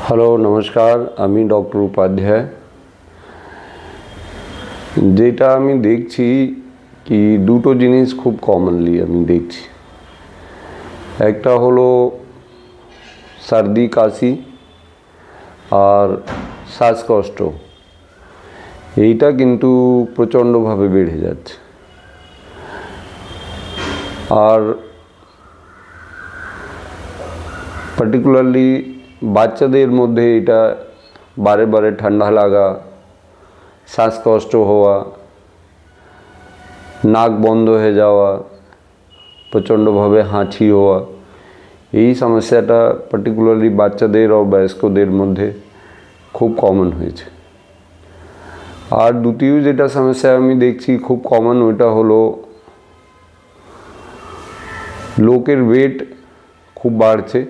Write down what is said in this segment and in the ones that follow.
Hello নমস্কার, আমি doctor Upadhyay. যেটা আমি দেখছি কি দুটো জিনিস খুব কমনলি আমি দেখছি। একটা হলো সর্দি কাশি আর শ্বাসকষ্ট, এইটা কিন্তু প্রচণ্ডভাবে বেড়ে যাচ্ছে। আর পার্টিকুলারলি বাচ্চাদের মধ্যে এটা বারে বারে ঠান্ডা লাগা, শ্বাসকষ্ট হওয়া, নাক বন্ধ হয়ে যাওয়া, প্রচণ্ডভাবে হাঁচি হওয়া, এই সমস্যাটা পার্টিকুলারলি বাচ্চাদের ও বয়স্কদের মধ্যে খুব কমন হয়েছে। আর দ্বিতীয় যেটা সমস্যা আমি দেখছি খুব কমন, ওইটা হলো লোকের ওয়েট খুব বাড়ছে।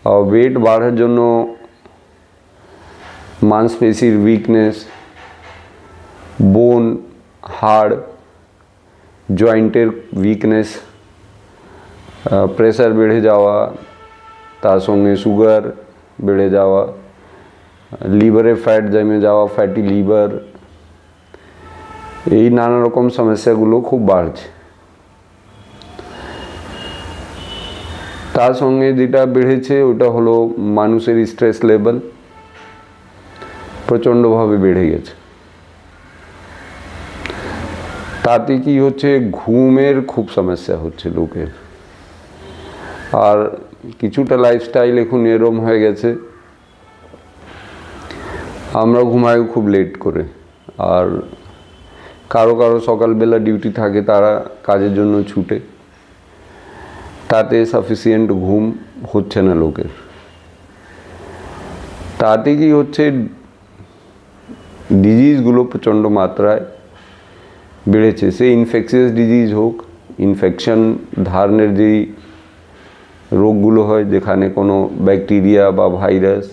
আর ওয়েট বাড়ার জন্য মাংসপেশির উইকনেস, বোন, হাড়, জয়েন্টের উইকনেস, প্রেশার বেড়ে যাওয়া, তার সঙ্গে সুগার বেড়ে যাওয়া, লিভারে ফ্যাট জমে যাওয়া, ফ্যাটি লিভার, এই নানা রকম সমস্যাগুলো খুব বাড়ছে। তার সঙ্গে যেটা বেড়েছে ওটা হলো মানুষের স্ট্রেস লেভেল প্রচণ্ডভাবে বেড়ে গেছে। তাতে কি হচ্ছে, ঘুমের খুব সমস্যা হচ্ছে লোকের। আর কিছুটা লাইফস্টাইল এখন এরম হয়ে গেছে, আমরা ঘুমাই খুব লেট করে। আর কারো কারো সকালবেলা ডিউটি থাকে, তারা কাজের জন্য ছুটে, তাতে সাফিসিয়েন্ট ঘুম হচ্ছে না লোকের। তাতে কি হচ্ছে, ডিজিজগুলো প্রচণ্ড মাত্রায় বেড়েছে। সে ইনফেকশিয়াস ডিজিজ হোক, ইনফেকশন ধরনের যেই রোগগুলো হয় যেখানে কোনো ব্যাকটেরিয়া বা ভাইরাস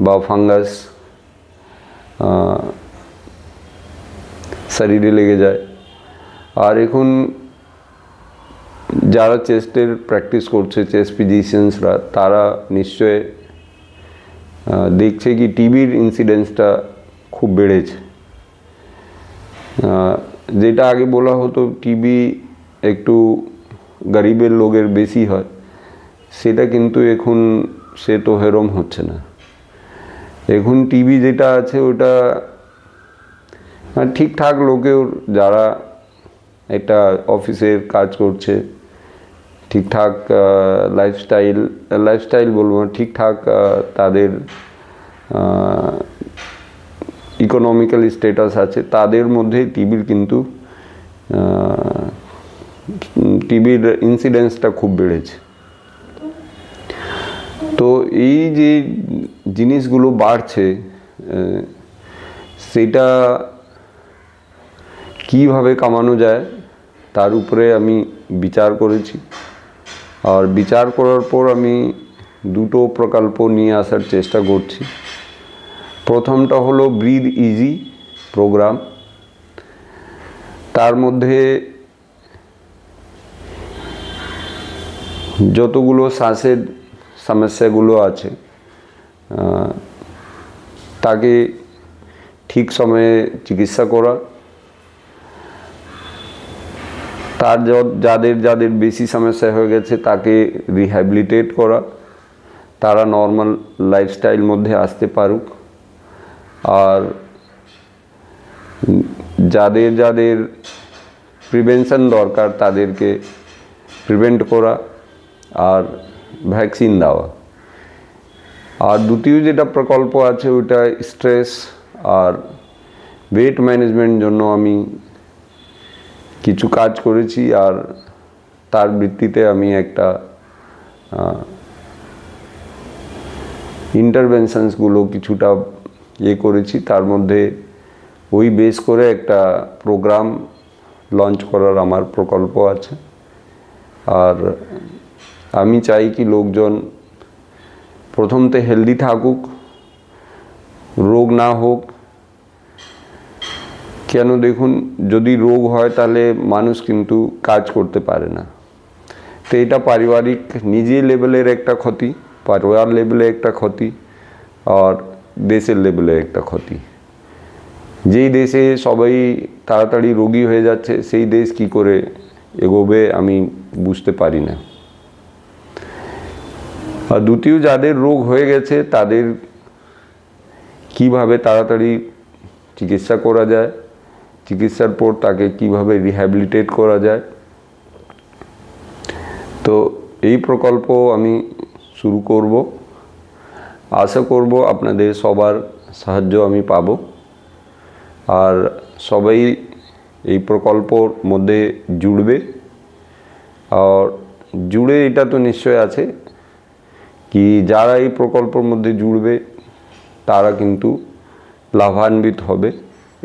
বা ফাঙ্গাস শরীরে লেগে যায়। আর এখন যারা চেস্টের প্র্যাকটিস করছে, চেস্ট ফিজিশিয়ানসরা, তারা নিশ্চয় দেখছে কি টিবির ইনসিডেন্সটা খুব বেড়েছে। যেটা আগে বলা হতো টিবি একটু গরিবের লোকের বেশি হয়, সেটা কিন্তু এখন সে তো হেরম হচ্ছে না। এখন টিবি যেটা আছে ওটা ঠিকঠাক লোকেও, যারা একটা অফিসের কাজ করছে, ঠিকঠাক লাইফস্টাইল বলবো, ঠিকঠাক তাদের ইকোনমিক্যাল স্ট্যাটাস আছে, তাদের মধ্যে টিবির ইনসিডেন্সটা খুব বেড়েছে। তো এই যে জিনিসগুলো বাড়ছে, সেটা কিভাবে কমানো যায় তার উপরে আমি বিচার করেছি। আর বিচার করার পর আমি দুটো প্রকল্প নিয়ে আসার চেষ্টা করছি। প্রথমটা হলো ব্রিথ ইজি প্রোগ্রাম। তার মধ্যে যতগুলো শ্বাসের সমস্যাগুলো আছে তাকে ঠিক সময়ে চিকিৎসা করা, তার যাদের বেশি সমস্যা হয়ে গেছে তাকে রিহ্যাবিলিটেট করা, তারা নর্মাল লাইফস্টাইল মধ্যে আসতে পারুক। আর যাদের প্রিভেনশন দরকার তাদেরকে প্রিভেন্ট করা আর ভ্যাকসিন দেওয়া। আর দ্বিতীয় যেটা প্রকল্প আছে ওইটা স্ট্রেস আর ওয়েট ম্যানেজমেন্ট জন্য আমি কিছু কাজ করেছি। আর তার ভিত্তিতে আমি একটা ইন্টারভেনশনসগুলো কিছুটা করেছি। তার মধ্যে ওই বেস করে একটা প্রোগ্রাম লঞ্চ করার আমার প্রকল্প আছে। আর আমি চাই কি লোকজন প্রথমতে হেলদি থাকুক, রোগ না হোক। কেন দেখুন, যদি রোগ হয় তাহলে মানুষ কিন্তু কাজ করতে পারে না। তো এটা পারিবারিক নিজে লেভেলের একটা ক্ষতি, परिवार लेवले एक क्षति और देशेर लेवले एक क्षति। যেই দেশে সবাই তাড়াতাড়ি রোগী হয়ে যাচ্ছে সেই দেশ কি করে এগোবে আমি বুঝতে পারি না। আর দ্বিতীয় যাদের রোগ হয়ে গেছে তাদের কিভাবে তাড়াতাড়ি চিকিৎসা করা যায়, চিকিৎসার পর তাকে কিভাবে রিহ্যাবিলিটেট করা যায়, তো এই প্রকল্প আমি শুরু করব। আশা করব আপনাদের সবার সাহায্য আমি পাব আর সবাই এই প্রকল্পর মধ্যে জুড়বে। আর জুড়ে এটা তো নিশ্চয় আছে কি যারা এই প্রকল্পের মধ্যে জুড়বে তারা কিন্তু লাভান্বিত হবে,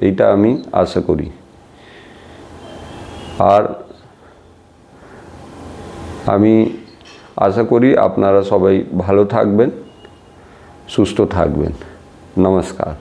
এইটা আমি আশা করি। আর আমি আশা করি আপনারা সবাই ভালো থাকবেন, সুস্থ থাকবেন। নমস্কার।